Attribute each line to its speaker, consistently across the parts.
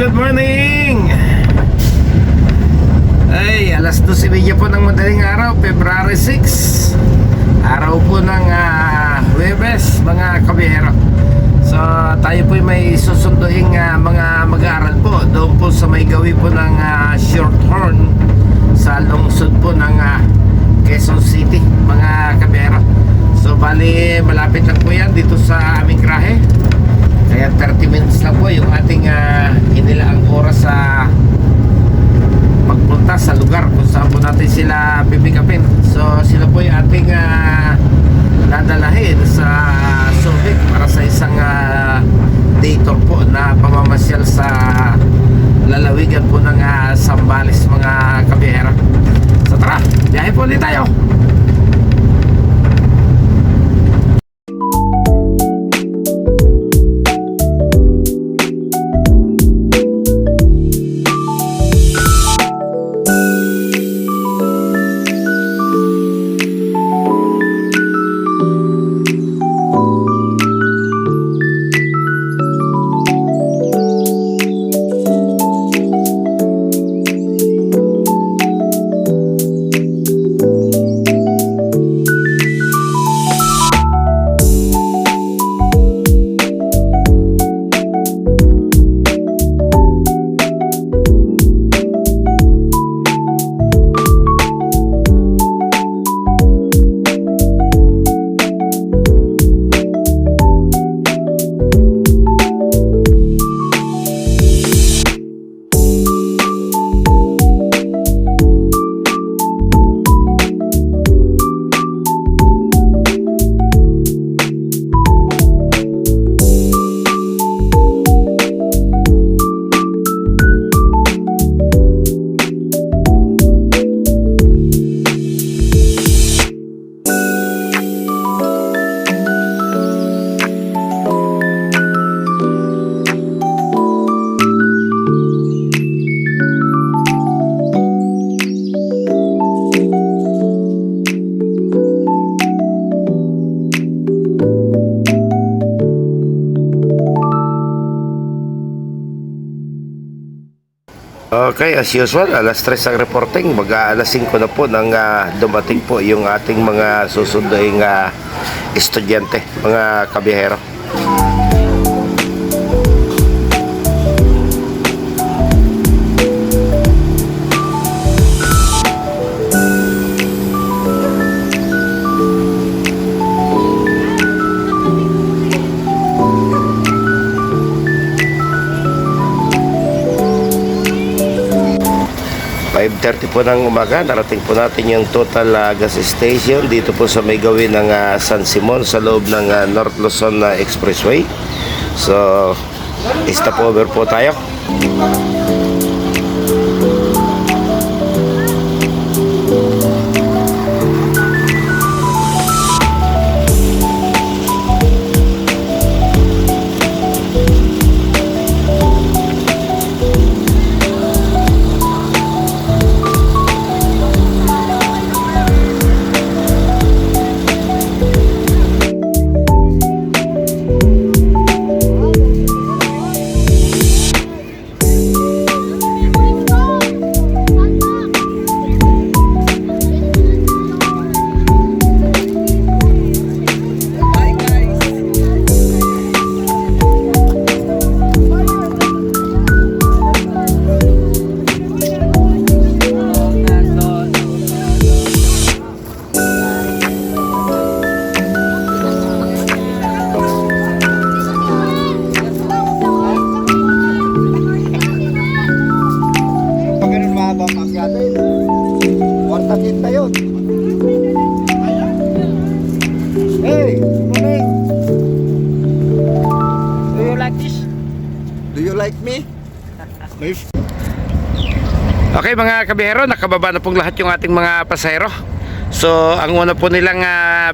Speaker 1: good morning! Ay, alas 12:30 po ng madaling araw, February 6. Araw po ng Huwebes, mga kabiyero. So, tayo po may susunduing mga mag-aaral po doon po sa may gawi po ng Shorthorn sa lungsod po ng Quezon City, mga kabiyero. So, bali, malapit lang po yan dito sa aming krahe. Kaya 30 minutes lang po yung ating inilaang oras sa pagpunta sa lugar kung saan po natin sila pipikapin. So sila po yung ating dadalahin sa Subic para sa isang day tour po na pamamasyal sa lalawigan po ng Zambales, mga kabiyera. So tara, biyahe po ulit tayo. Okay, as usual, alas 3 ang reporting. Mag-alas 5 na po nang dumating po yung ating mga susunduing estudyante, mga kabiyahero. .30 po ng umaga, narating po natin yung total gas station dito po sa may gawin ng San Simon sa loob ng North Luzon Expressway. So, stop over po tayo. Hey, morning. Do you like this? Do you like me? Okay, mga kabihero, nakababa na pong lahat yung ating mga pasahero. So, ang una po nilang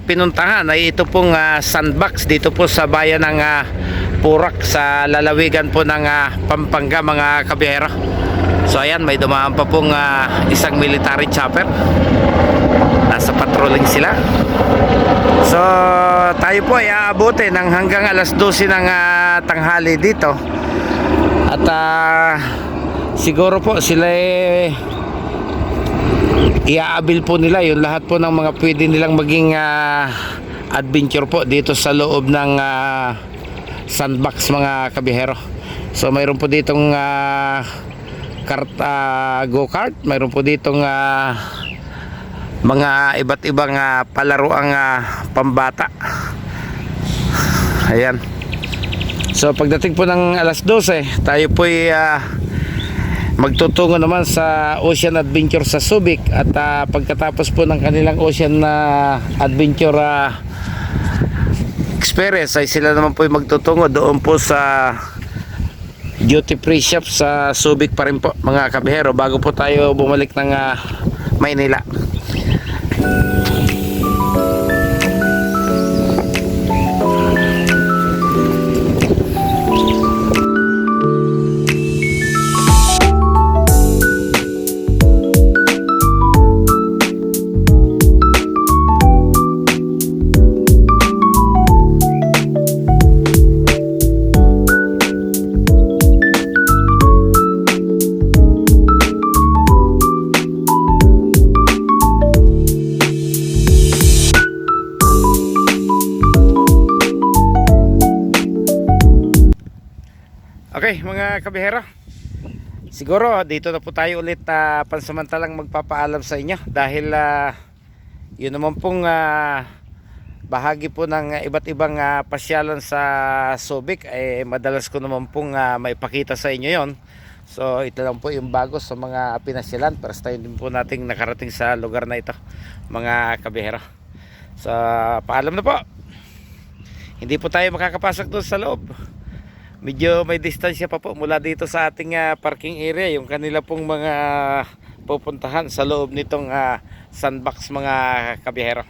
Speaker 1: pinuntahan ay ito pong sandbox dito po sa bayan ng Purak sa lalawigan po ng Pampanga, mga kabihero. So, ayan, may dumaan pa pong isang military chopper. Nasa patrolling sila. So, tayo po ay aabutin ng hanggang alas 12 ng tanghali dito. At siguro po sila iaabil po nila yung lahat po ng mga pwede nilang maging adventure po dito sa loob ng Sandbox mga kabihero. So mayroon po ditong go-kart, mayroon po ditong mga iba't ibang palaruang pambata. Ayan. So pagdating po ng alas 12, tayo po magtutungo naman sa Ocean Adventure sa Subic. At pagkatapos po ng kanilang Ocean Adventure experience, ay sila naman po magtutungo doon po sa duty free shop sa Subic pa rin po mga kabihero, bago po tayo bumalik ng Maynila. Okay mga kabihero, siguro dito na po tayo ulit pansamantalang magpapaalam sa inyo, dahil yun naman pong bahagi po ng iba't ibang pasyalan sa Subic, madalas ko naman pong maipakita sa inyo yon. So ito lang po yung bago sa mga pinasyalan, first time din po nating nakarating sa lugar na ito mga kabihero. So paalam na po, hindi po tayo makakapasok doon sa loob. Medyo may distansya pa po mula dito sa ating parking area, yung kanila pong mga pupuntahan sa loob nitong Sandbox mga kabihero.